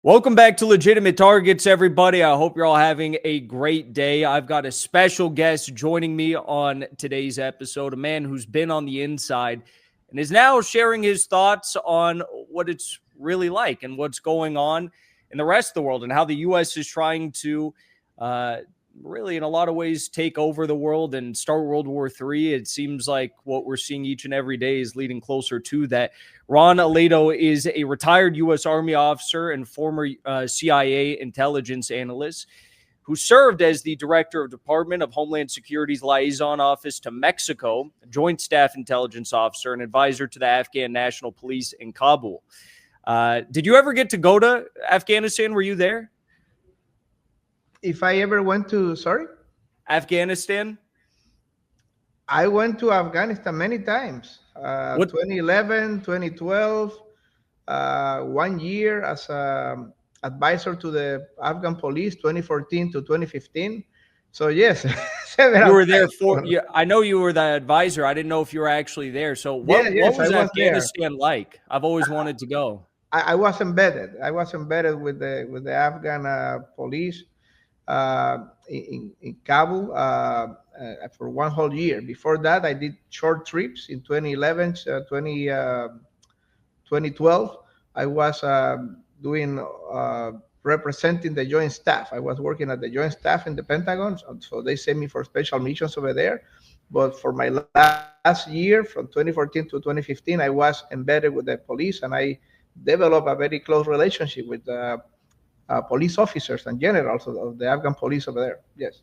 Welcome back to Legitimate Targets, everybody. I hope you're all having a great day. I've got a special guest joining me on today's episode, a man who's been on the inside and is now sharing his thoughts on what it's really like and what's going on in the rest of the world and how the U.S. is trying to really, in a lot of ways, take over the world and start World War III. It seems like what we're seeing each and every day is leading closer to that. Ron Aledo is a retired U.S. Army officer and former CIA intelligence analyst who served as the director of Department of Homeland Security's liaison office to Mexico, joint staff intelligence officer, and advisor to the Afghan National Police in Kabul. Did you ever get to go to Afghanistan? Were you there? If I ever went to, sorry? Afghanistan? I went to Afghanistan many times. 2011, 2012, 1 year as an advisor to the Afghan police, 2014 to 2015. So yes, you were there for. I know you were the advisor. I didn't know if you were actually there. So what was Afghanistan like? I've always wanted to go. I was embedded. I was embedded with the Afghan police in Kabul for one whole year. Before that, I did short trips in 2011, 2012. I was doing representing the Joint Staff. I was working at the Joint Staff in the Pentagon, so they sent me for special missions over there. But for my last year, from 2014 to 2015, I was embedded with the police, and I developed a very close relationship with police officers and generals of the Afghan police over there. Yes.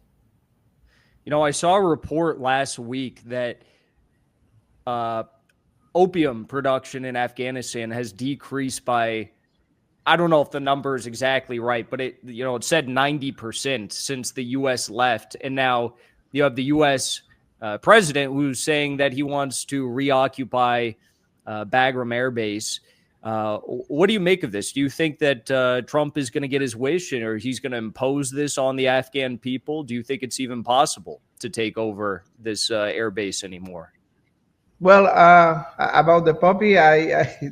You know, I saw a report last week that opium production in Afghanistan has decreased by, I don't know if the number is exactly right, but it said 90% since the U.S. left. And now you have the U.S. President who's saying that he wants to reoccupy Bagram Air Base. What do you make of this? Do you think that Trump is going to get his wish or he's going to impose this on the Afghan people? Do you think it's even possible to take over this air base anymore? Well, about the puppy,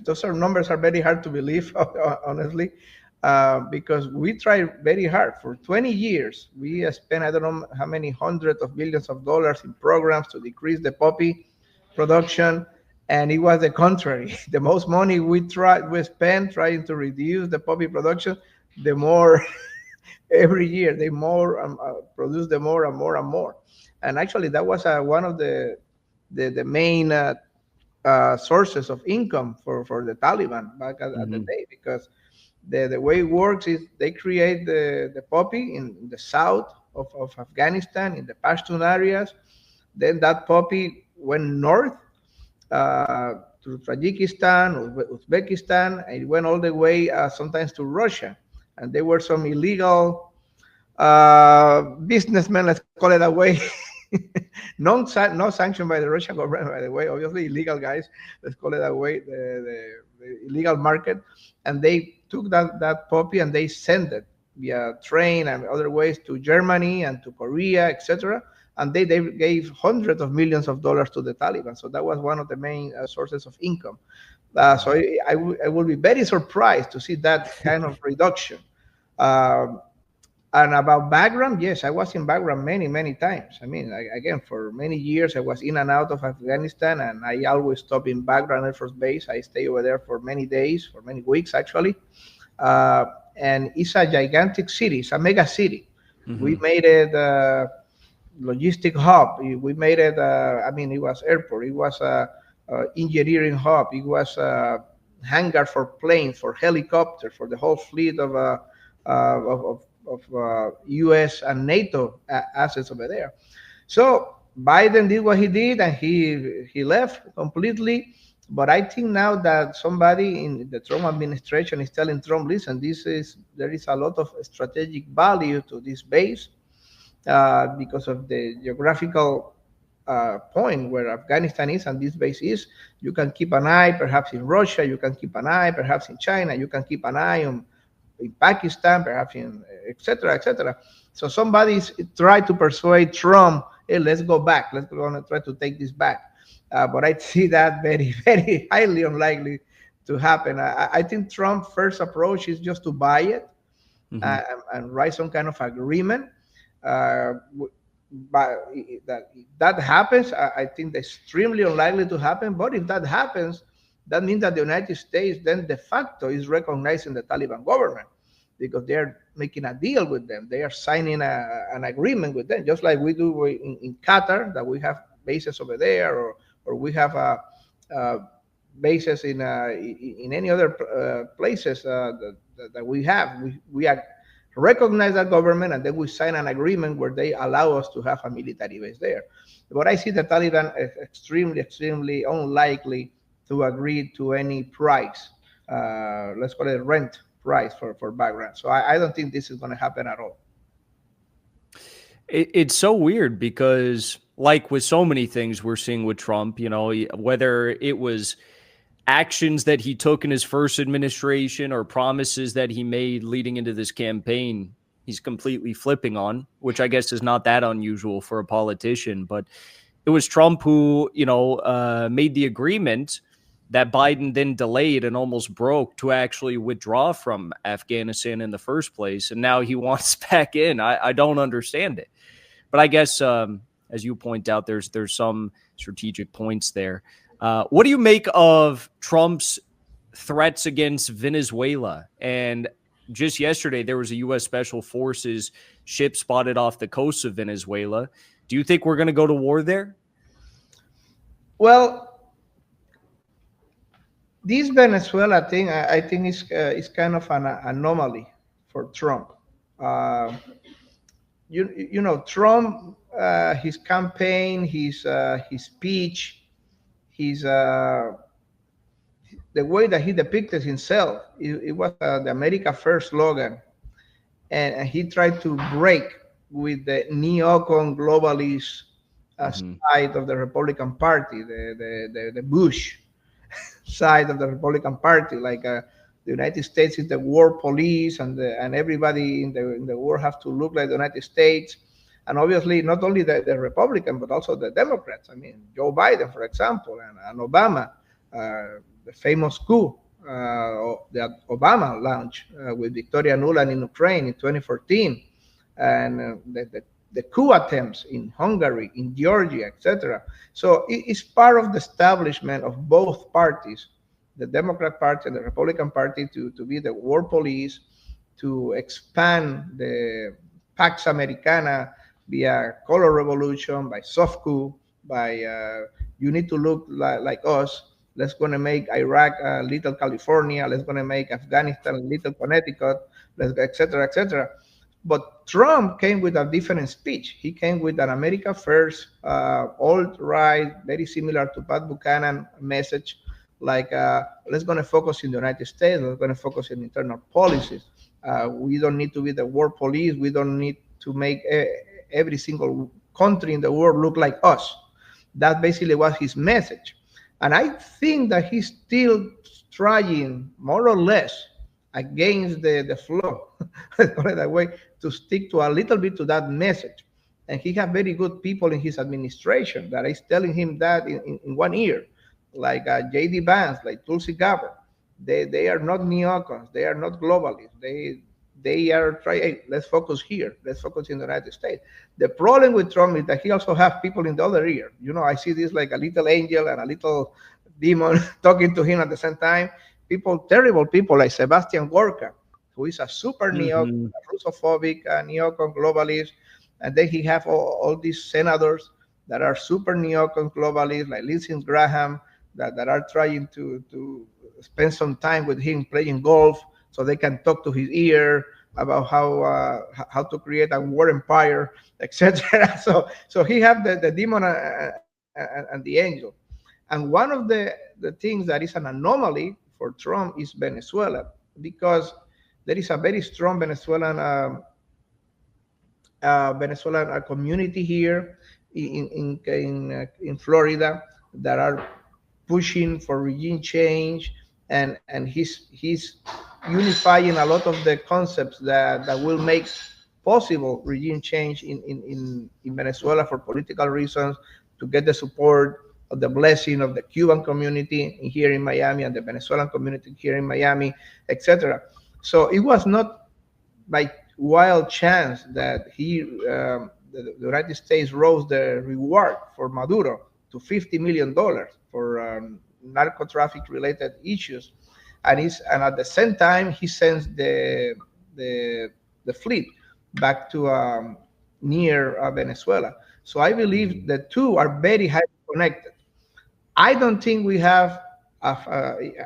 those numbers are very hard to believe, honestly, because we tried very hard. For 20 years, we spent, I don't know how many hundreds of billions of dollars in programs to decrease the puppy production. And it was the contrary. The most money we spent trying to reduce the poppy production, the more every year they produce the more and more and more. And actually, that was one of the main sources of income for the Taliban back at the day, because the way it works is they create the poppy in the south of Afghanistan, in the Pashtun areas. Then that poppy went north to Tajikistan, Uzbekistan, and it went all the way sometimes to Russia. And there were some illegal businessmen, let's call it that way, not sanctioned by the Russian government, by the way, obviously illegal guys, let's call it that way, the illegal market. And they took that poppy and they sent it via train and other ways to Germany and to Korea, etc. And they gave hundreds of millions of dollars to the Taliban. So that was one of the main sources of income. So I will be very surprised to see that kind of reduction. And about Bagram, yes, I was in Bagram many, many times. I mean, again, for many years, I was in and out of Afghanistan, and I always stop in Bagram Air Force Base. I stay over there for many days, for many weeks, actually. And it's a gigantic city. It's a mega city. We made it logistic hub. We made it, it was airport. It was a engineering hub. It was a hangar for planes, for helicopters, for the whole fleet of U.S. and NATO assets over there. So Biden did what he did, and he left completely. But I think now that somebody in the Trump administration is telling Trump, listen, there is a lot of strategic value to this base because of the geographical point where Afghanistan is and this base is. You can keep an eye perhaps in Russia, you can keep an eye perhaps in China, you can keep an eye in Pakistan, perhaps in etc., etc. So somebody tried to persuade Trump, hey, let's go back, let's go on and try to take this back. But I see that very, very highly unlikely to happen. I think Trump's first approach is just to buy it, Hmm. and write some kind of agreement. Uh, but if that happens, I think that's extremely unlikely to happen. But if that happens, that means that the United States then de facto is recognizing the Taliban government, because they're making a deal with them. They are signing an agreement with them, just like we do in Qatar, that we have bases over there, or we have uh, bases in any other places that we have. We are recognize that government, and then we sign an agreement where they allow us to have a military base there. But I see the Taliban as extremely unlikely to agree to any price. Let's call it rent price for background. So I don't think this is going to happen at all. It's so weird because, like with so many things we're seeing with Trump, whether it was actions that he took in his first administration or promises that he made leading into this campaign, he's completely flipping on, which I guess is not that unusual for a politician. But it was Trump who, made the agreement that Biden then delayed and almost broke to actually withdraw from Afghanistan in the first place. And now he wants back in. I don't understand it. But I guess, as you point out, there's some strategic points there. What do you make of Trump's threats against Venezuela? And just yesterday, there was a U.S. Special Forces ship spotted off the coast of Venezuela. Do you think we're going to go to war there? Well, this Venezuela thing, I think is kind of an anomaly for Trump. Uh, Trump, his campaign, his speech, his the way that he depicted himself, it was the America First slogan, and he tried to break with the neocon globalist Mm-hmm. side of the Republican Party, the Bush side of the Republican Party, like the United States is the world police, and everybody in the world have to look like the United States. And obviously, not only the Republican, but also the Democrats. I mean, Joe Biden, for example, and Obama, the famous coup that Obama launched with Victoria Nuland in Ukraine in 2014, and the coup attempts in Hungary, in Georgia, etc. So it's part of the establishment of both parties, the Democrat Party and the Republican Party, to be the world police, to expand the Pax Americana via color revolution, by soft coup, by you need to look like us. Let's gonna make Iraq little California. Let's gonna make Afghanistan little Connecticut. Let's etc. etc. But Trump came with a different speech. He came with an America First, alt-right, very similar to Pat Buchanan message, like let's going to focus in the United States. Let's going to focus in internal policies. We don't need to be the world police. We don't need to make every single country in the world look like us. That basically was his message. And I think that he's still trying, more or less, against the flow, put it that way, to stick to a little bit to that message. And he has very good people in his administration that is telling him that in one ear, like J.D. Vance, like Tulsi Gabbard. They are not neocons. They are not globalists. They are trying, hey, let's focus here. Let's focus in the United States. The problem with Trump is that he also has people in the other ear. I see this like a little angel and a little demon talking to him at the same time. People, terrible people like Sebastian Gorka, who is a super neocon, Mm-hmm. Russophobic neocon globalist. And then he have all these senators that are super neocon globalists, like Lindsey Graham, that are trying to spend some time with him playing golf so they can talk to his ear about how to create a war empire, etc. So he have the demon and the angel. And one of the things that is an anomaly for Trump is Venezuela, because there is a very strong Venezuelan community here in Florida that are pushing for regime change, and he's unifying a lot of the concepts that will make possible regime change in Venezuela for political reasons, to get the support the blessing of the Cuban community here in Miami and the Venezuelan community here in Miami, etc. So it was not by wild chance that the United States rose the reward for Maduro to $50 million for narco traffic related issues, and at the same time he sends the the fleet back to near Venezuela. So I believe the two are very highly connected. I don't think we have,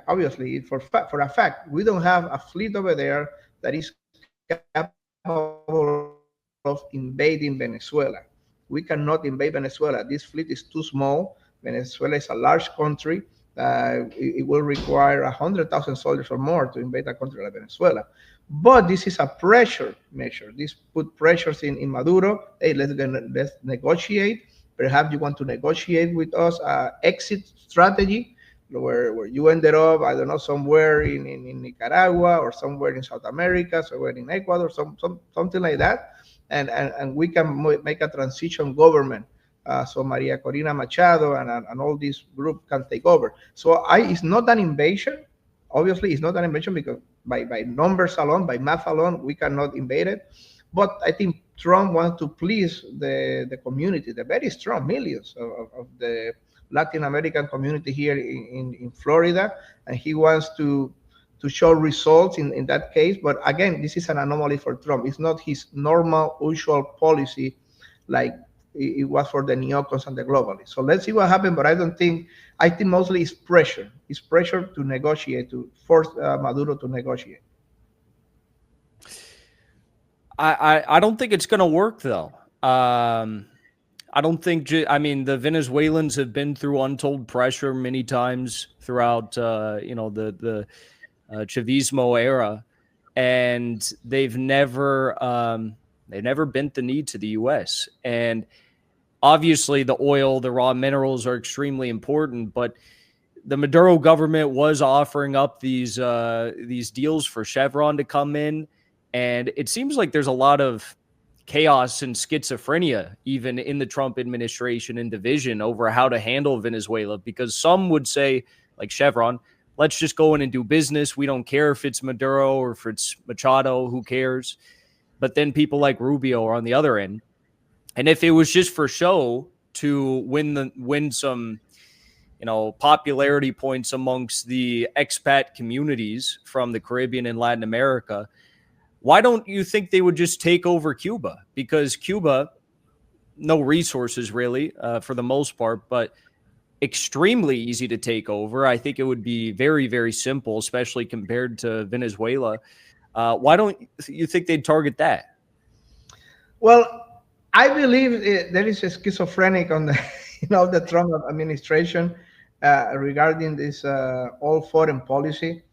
obviously, for a fact, we don't have a fleet over there that is capable of invading Venezuela. We cannot invade Venezuela. This fleet is too small. Venezuela is a large country. It will require 100,000 soldiers or more to invade a country like Venezuela. But this is a pressure measure. This put pressures in Maduro. Hey, let's negotiate. Perhaps you want to negotiate with us exit strategy, where you ended up, I don't know, somewhere in Nicaragua or somewhere in South America, somewhere in Ecuador, something like that, and we can make a transition government. So Maria Corina Machado and all this group can take over. So it's not an invasion. Obviously, it's not an invasion because by numbers alone, by math alone, we cannot invade it. But I think Trump wants to please the community, the very strong millions of the Latin American community here in Florida, and he wants to show results in that case. But again, this is an anomaly for Trump. It's not his normal, usual policy like it was for the neocons and the globalists. So let's see what happens. But I think mostly it's pressure. It's pressure to negotiate, to force Maduro to negotiate. I don't think it's going to work, though. I don't think, I mean, the Venezuelans have been through untold pressure many times throughout, the Chavismo era, and they've never bent the knee to the U.S. And obviously the oil, the raw minerals are extremely important, but the Maduro government was offering up these deals for Chevron to come in. And it seems like there's a lot of chaos and schizophrenia even in the Trump administration and division over how to handle Venezuela, because some would say, like Chevron, let's just go in and do business. We don't care if it's Maduro or if it's Machado, who cares? But then people like Rubio are on the other end. And if it was just for show to win some, popularity points amongst the expat communities from the Caribbean and Latin America, why don't you think they would just take over Cuba? Because Cuba, no resources really for the most part, but extremely easy to take over. I think it would be very, very simple, especially compared to Venezuela. Why don't you think they'd target that? Well, I believe there is a schizophrenic on the the Trump administration regarding this all foreign policy.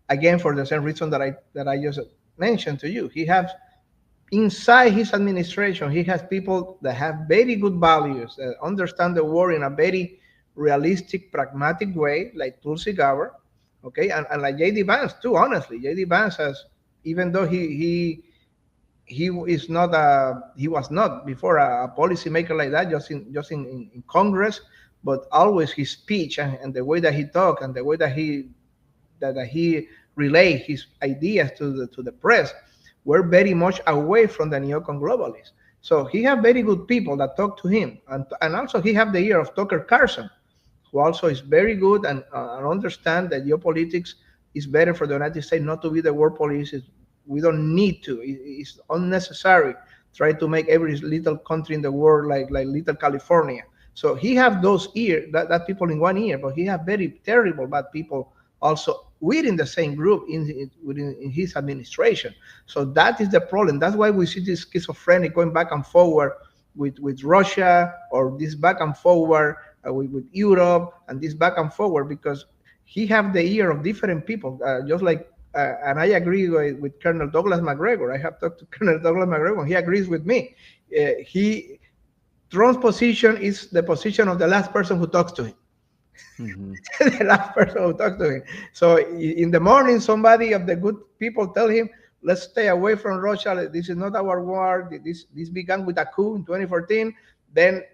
Again, for the same reason that I just mentioned to you, he has inside his administration, he has people that have very good values, that understand the war in a very realistic, pragmatic way, like Tulsi Gabbard, okay, and like J.D. Vance too. Honestly, J.D. Vance has, even though he was not before a policymaker like that, just in Congress, but always his speech and the way that he talked and the way that he relay his ideas to the press were very much away from the neocon globalists. So he have very good people that talk to him, and also he have the ear of Tucker Carlson, who also is very good and understand that geopolitics is better for the United States not to be the world police. We don't need to. It's unnecessary. Try to make every little country in the world like little California. So he have those that people in one ear, but he have very terrible bad people also within the same group within his administration. So that is the problem. That's why we see this schizophrenic going back and forward with Russia, or this back and forward with Europe, and this back and forward, because he have the ear of different people, just like, and I agree with Colonel Douglas McGregor. I have talked to Colonel Douglas McGregor, and he agrees with me. Trump's position is the position of the last person who talks to him. Mm-hmm. The last person who talks to him. So in the morning, somebody of the good people tell him, let's stay away from Russia. This is not our war. This began with a coup in 2014. Then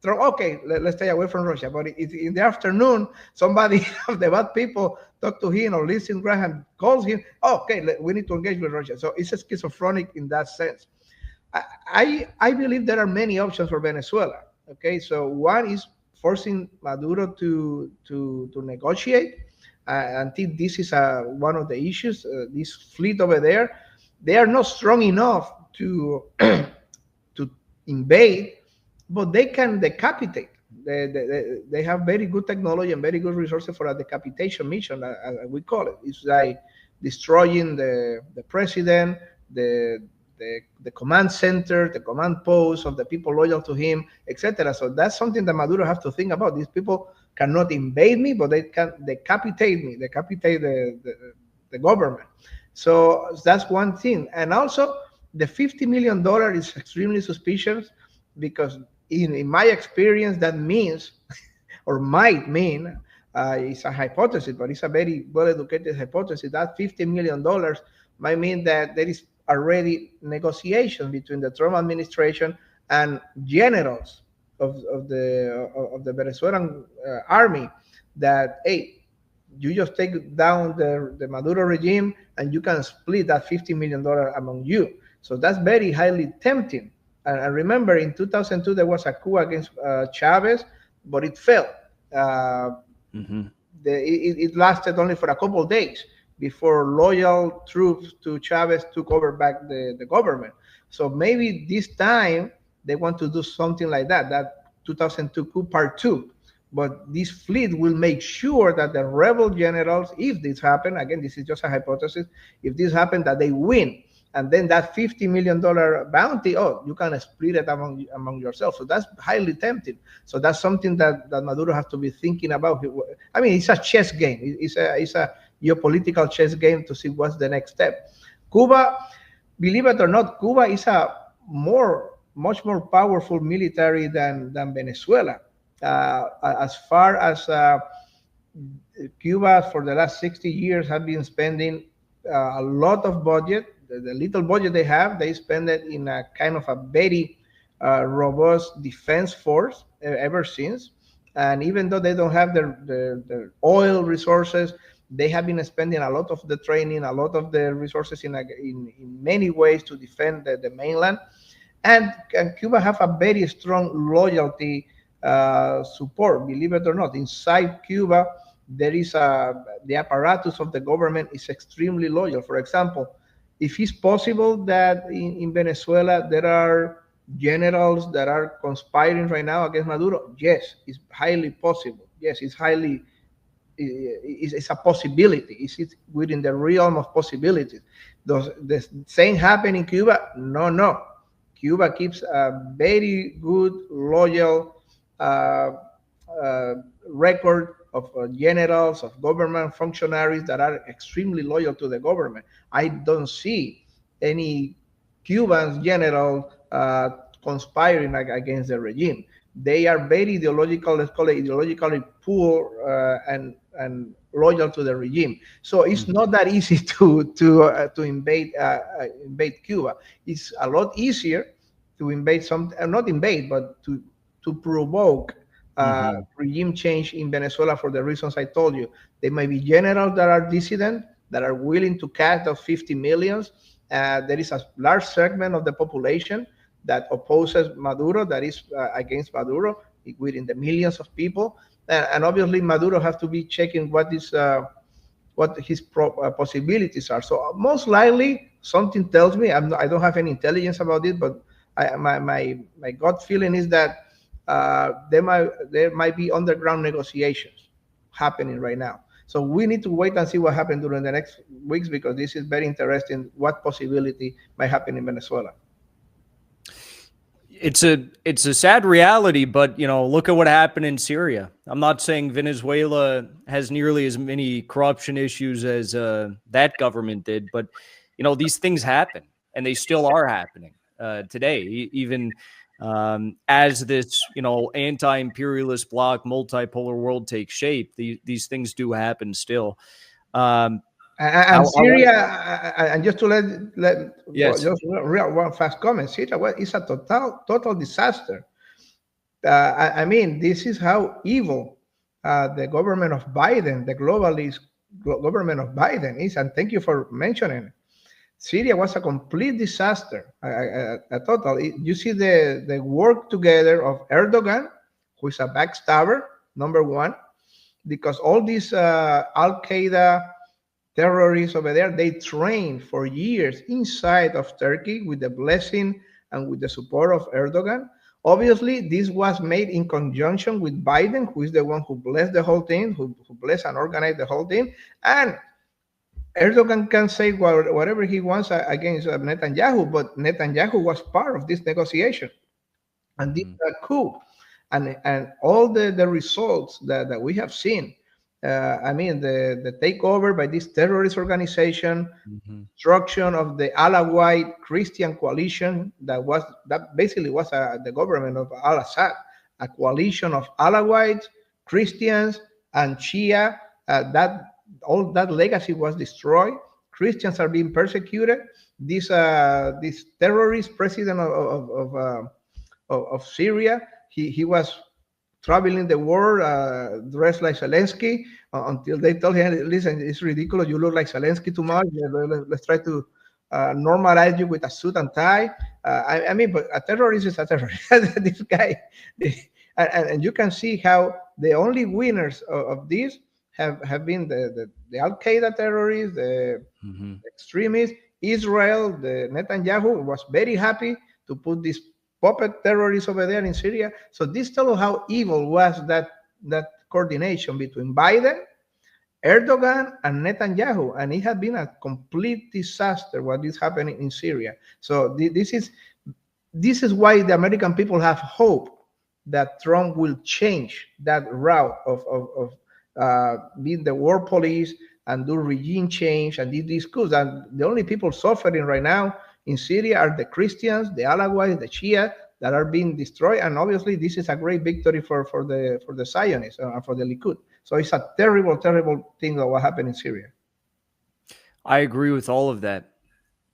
okay, let's stay away from Russia. But in the afternoon, somebody of the bad people talk to him or Lindsey Graham calls him. Oh, okay, we need to engage with Russia. So it's a schizophrenic in that sense. I believe there are many options for Venezuela. Okay, so one is forcing Maduro to negotiate. I think this is one of the issues. This fleet over there, they are not strong enough to to invade, but they can decapitate. They have very good technology and very good resources for a decapitation mission, we call it. It's like destroying the president, the, the command center, the command post of the people loyal to him, etc. So that's something that Maduro has to think about. These people cannot invade me, but they can decapitate me, decapitate the government. So that's one thing. And also, the $50 million is extremely suspicious because, in my experience, that means or might mean it's a hypothesis, but it's a very well-educated hypothesis. That $50 million might mean that there is already negotiation between the Trump administration and generals of the Venezuelan army that, hey, you just take down the Maduro regime and you can split that $50 million among you. So that's very highly tempting. And remember, in 2002, there was a coup against Chavez, but it failed. It lasted only for a couple of days before loyal troops to Chavez took over back the government. So maybe this time they want to do something like that 2002 coup part two. But this fleet will make sure that the rebel generals, if this happen, again, this is just a hypothesis, if this happen, that they win. And then that $50 million bounty, oh, you can split it among yourselves. So that's highly tempting. So that's something that Maduro has to be thinking about. I mean, it's a chess game. It's a geopolitical chess game to see what's the next step. Cuba, believe it or not, Cuba is a much more powerful military than Venezuela. As far as Cuba, for the last 60 years, have been spending a lot of budget. The little budget they have, they spend it in a kind of a very robust defense force ever since. And even though they don't have the oil resources, they have been spending a lot of the training, a lot of the resources in many ways to defend the mainland. And Cuba have a very strong loyalty support, believe it or not. Inside Cuba, there is the apparatus of the government is extremely loyal. For example, if it's possible that in Venezuela there are generals that are conspiring right now against Maduro, yes, it's highly possible. Yes, it's a possibility. Is it within the realm of possibilities? Does the same happen in Cuba? No. Cuba keeps a very good, loyal record of generals, of government functionaries that are extremely loyal to the government. I don't see any Cuban general conspiring against the regime. They are very ideological, let's call it ideologically poor and loyal to the regime. So it's not that easy to invade Cuba. It's a lot easier to invade not invade, but to provoke regime change in Venezuela for the reasons I told you. There may be generals that are dissident, that are willing to cut those 50 millions. There is a large segment of the population that opposes Maduro, that is against Maduro, within the millions of people. And obviously Maduro has to be checking what his possibilities are. So most likely, something tells me, I don't have any intelligence about it, but my gut feeling is that there might be underground negotiations happening right now. So we need to wait and see what happens during the next weeks, because this is very interesting, what possibility might happen in Venezuela. It's a sad reality, but look at what happened in Syria. I'm not saying Venezuela has nearly as many corruption issues as that government did, but these things happen, and they still are happening today, even as this anti-imperialist bloc, multipolar world takes shape. These things do happen still. And Syria, and just to yes, just one fast comment, Syria, well, it's a total disaster. I mean, this is how evil the government of Biden, the globalist government of Biden is. And thank you for mentioning it. Syria was a complete disaster, a total. You see the work together of Erdogan, who is a backstabber, number one, because all these Al Qaeda terrorists over there, they trained for years inside of Turkey with the blessing and with the support of Erdogan. Obviously, this was made in conjunction with Biden, who is the one who blessed the whole thing, who blessed and organized the whole thing. And Erdogan can say whatever he wants against Netanyahu, but Netanyahu was part of this negotiation. And this coup and all the results that we have seen. I mean, the takeover by this terrorist organization, destruction of the Alawite Christian coalition that basically was the government of Al-Assad, a coalition of Alawites, Christians, and Shia. That all that legacy was destroyed. Christians are being persecuted. This terrorist president of Syria, he was traveling the world dressed like Zelensky until they told him, listen, it's ridiculous. You look like Zelensky too much. Let's try to normalize you with a suit and tie. I mean, but a terrorist is a terrorist. This guy. And you can see how the only winners of this have been the Al-Qaeda terrorists, the extremists. Israel, the Netanyahu was very happy to put these puppet terrorists over there in Syria. So this tells how evil was that coordination between Biden, Erdogan, and Netanyahu, and it has been a complete disaster what is happening in Syria. So this is why the American people have hope that Trump will change that route of being the world police and do regime change and do these coups. And the only people suffering right now in Syria are the Christians, the Alawites, the Shia that are being destroyed. And obviously, this is a great victory for the Zionists and for the Likud. So it's a terrible, terrible thing that what happened in Syria. I agree with all of that.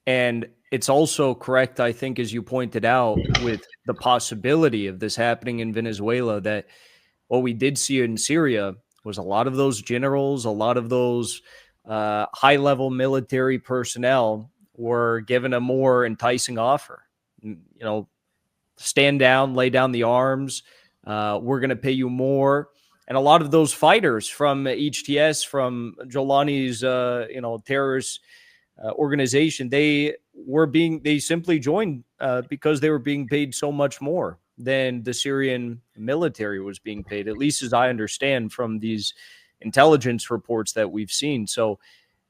And it's also correct, I think, as you pointed out, with the possibility of this happening in Venezuela, that what we did see in Syria was a lot of those generals, a lot of those high-level military personnel were given a more enticing offer. You know, stand down, lay down the arms. We're going to pay you more. And a lot of those fighters from HTS, from Jolani's, terrorist organization, they simply joined because they were being paid so much more than the Syrian military was being paid, at least as I understand from these intelligence reports that we've seen. So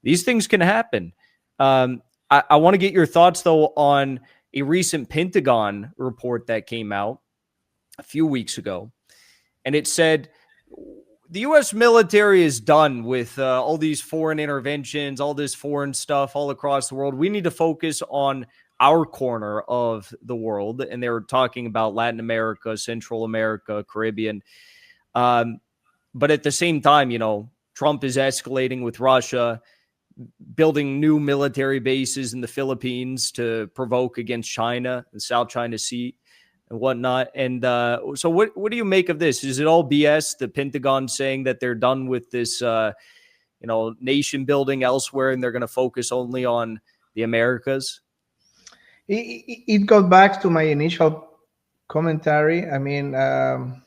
these things can happen. I want to get your thoughts, though, on a recent Pentagon report that came out a few weeks ago. And it said the U.S. military is done with all these foreign interventions, all this foreign stuff all across the world. We need to focus on our corner of the world. And they were talking about Latin America, Central America, Caribbean. But at the same time, Trump is escalating with Russia, building new military bases in the Philippines to provoke against China, the South China Sea and whatnot. And so what do you make of this? Is it all BS? The Pentagon saying that they're done with this, nation building elsewhere and they're going to focus only on the Americas? It goes back to my initial commentary. I mean, the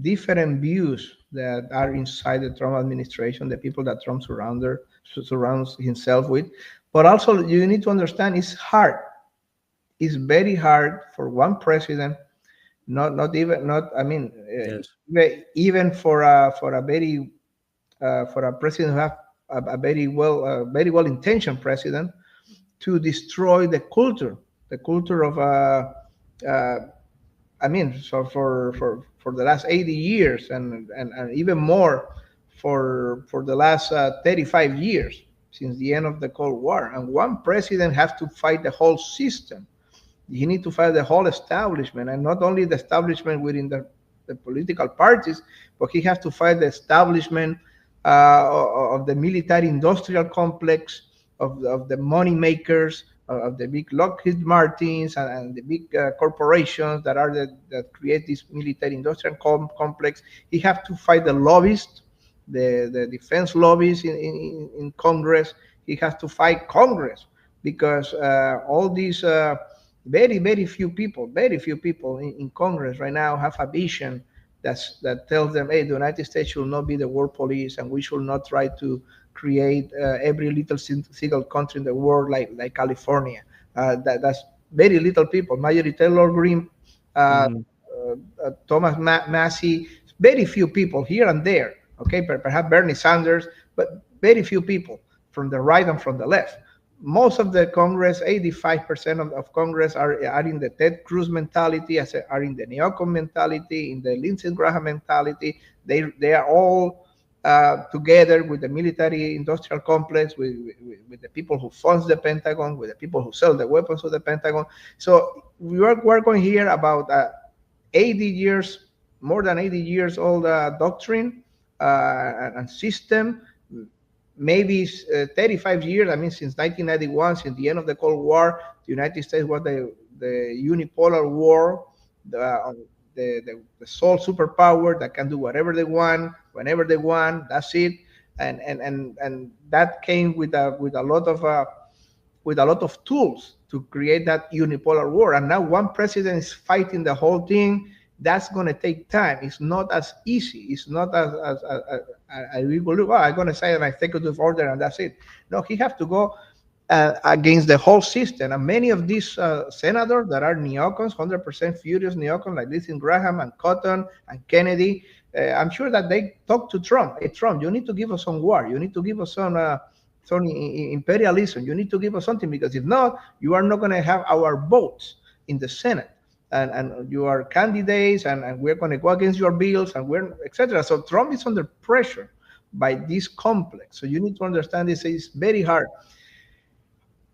different views that are inside the Trump administration, the people that Trump surrounds himself with. But also, you need to understand it's hard. It's very hard for one president, even for a president who have a very well intentioned president, to destroy the culture of so for the last 80 years and even more for the last 35 years since the end of the Cold War. And one president has to fight the whole system. He needs to fight the whole establishment, and not only the establishment within the political parties, but he has to fight the establishment of the military industrial complex, of the money makers, of the big Lockheed Martins and the big corporations that create this military industrial complex. He has to fight the lobbyists, the defense lobbies in Congress. He has to fight Congress because all these very few people in Congress right now have a vision that tells them, hey, the United States should not be the world police, and we should not try to create every little single country in the world like California. That's very little people. Marjorie Taylor Greene, uh, Mhm. Thomas Massey, very few people here and there. Okay, perhaps Bernie Sanders, but very few people from the right and from the left. Most of the Congress, 85% of Congress are in the Ted Cruz mentality, are in the neocon mentality, in the Lindsey Graham mentality. They are all together with the military industrial complex, with the people who funds the Pentagon, with the people who sell the weapons to the Pentagon. So we're going here about 80 years, more than 80 years old doctrine and system, maybe 35 years. I mean, since 1991, since the end of the Cold War, the United States was the unipolar war, the, the sole superpower that can do whatever they want, whenever they want. That's it. And that came with a lot of tools to create that unipolar war. And now one president is fighting the whole thing. That's going to take time. It's not as easy. It's not as we will look. Oh, I'm going to say an executive order and that's it. No, he have to go against the whole system. And many of these senators that are neocons, 100% furious neocons, like Lindsey Graham and Cotton and Kennedy, I'm sure that they talk to Trump. Hey, Trump, you need to give us some war. You need to give us some imperialism. You need to give us something, because if not, you are not going to have our votes in the Senate. And you are candidates, and we're going to go against your bills, and we're etc. So Trump is under pressure by this complex. So you need to understand this is very hard.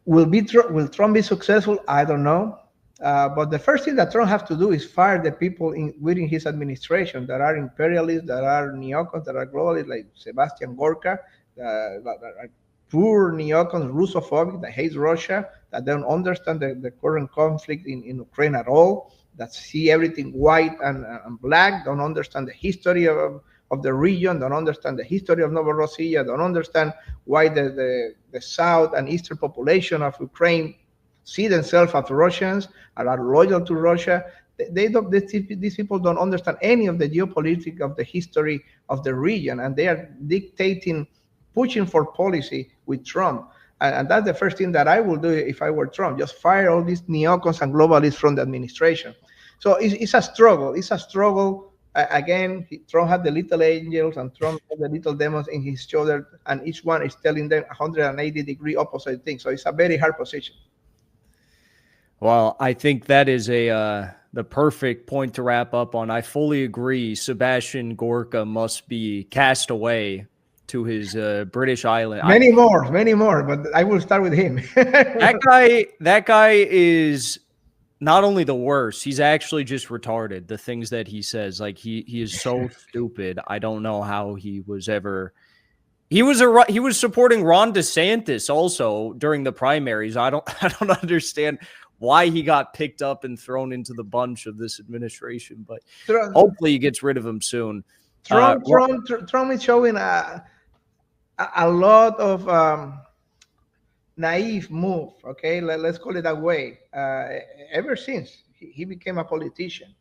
Will Trump be successful? I don't know. But the first thing that Trump has to do is fire the people within his administration that are imperialists, that are neocons, that are globalists, like Sebastian Gorka, that are poor neocons, Russophobic, that hate Russia, that don't understand the current conflict in Ukraine at all, that see everything white and black, don't understand the history of the region, don't understand the history of Novorossiya, don't understand why the south and eastern population of Ukraine see themselves as Russians and are loyal to Russia. These people don't understand any of the geopolitics of the history of the region, and they are dictating, pushing for policy with Trump. And that's the first thing that I would do if I were Trump, just fire all these neocons and globalists from the administration. So it's a struggle. It's a struggle. Again, Trump had the little angels and Trump had the little demons in his shoulder, and each one is telling them 180-degree opposite things. So it's a very hard position. Well, I think that is the perfect point to wrap up on. I fully agree. Sebastian Gorka must be cast away to his British island. Many more, but I will start with him. That guy is not only the worst, he's actually just retarded. The things that he says, like he is so stupid. I don't know how he was ever. He was supporting Ron DeSantis also during the primaries. I don't understand why he got picked up and thrown into the bunch of this administration, but hopefully he gets rid of him soon. Trump is showing a lot of naive move. Okay, let's call it that way. Ever since he became a politician,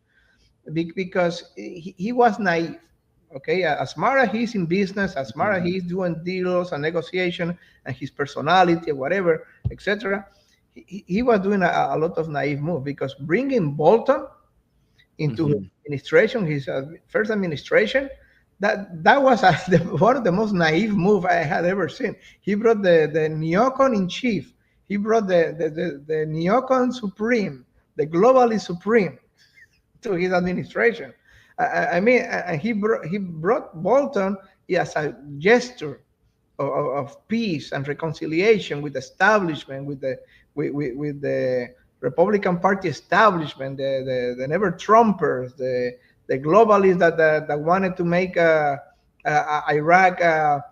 because he was naive. Okay, as smart as he's in business, as smart as he's doing deals and negotiation, and his personality, whatever, etc., he was doing a lot of naive move, because bringing Bolton into his administration, his first administration, that was one of the most naive move I had ever seen. He brought the neocon in chief. He brought the neocon supreme, the globalist supreme, to his administration. I mean, he brought Bolton as a gesture of peace and reconciliation with the establishment, with the Republican Party establishment, the never Trumpers, the globalists that wanted to make Iraq a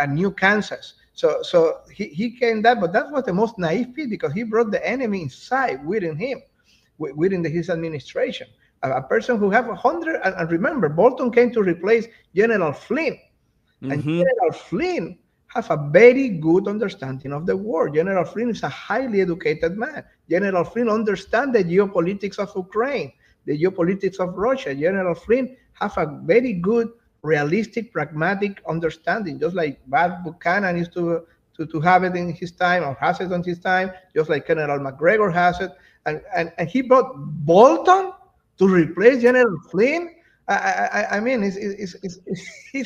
new Kansas. So he came that, but that was the most naive piece because he brought the enemy inside within him, within his administration. A person who have 100, and remember, Bolton came to replace General Flynn. And Mm-hmm. General Flynn has a very good understanding of the war. General Flynn is a highly educated man. General Flynn understands the geopolitics of Ukraine, the geopolitics of Russia. General Flynn has a very good, realistic, pragmatic understanding, just like Bad Buchanan used to have it in his time or has it on his time, just like General McGregor has it. And he brought Bolton to replace General Flynn. I mean, it's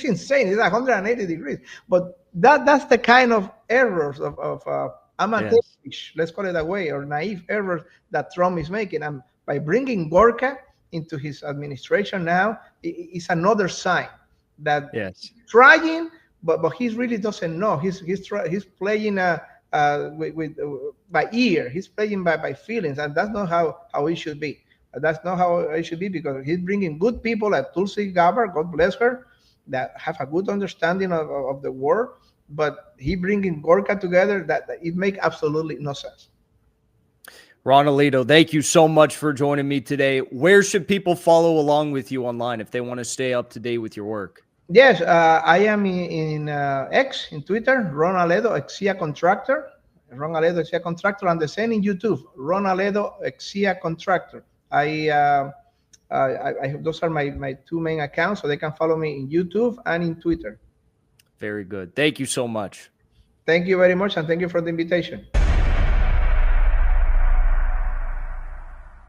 insane. It's 180 degrees. But that's the kind of errors of Yes. amateurish, let's call it that way, or naive errors that Trump is making. And by bringing Gorka into his administration now, it's another sign that Yes. trying, but he really doesn't know. He's playing by ear. He's playing by feelings, and that's not how it should be. That's not how it should be because he's bringing good people like Tulsi Gabbard, God bless her, that have a good understanding of the war. But he bringing Gorka together, that it makes absolutely no sense. Ron Aledo, thank you so much for joining me today. Where should people follow along with you online if they want to stay up to date with your work? Yes, I am in X, in Twitter, Ron Aledo, Exia Contractor. Ron Aledo, Exia Contractor, and the same in YouTube, Ron Aledo, Exia Contractor. Those are my two main accounts, so they can follow me in YouTube and in Twitter. Very good. Thank you so much. Thank you very much, and thank you for the invitation.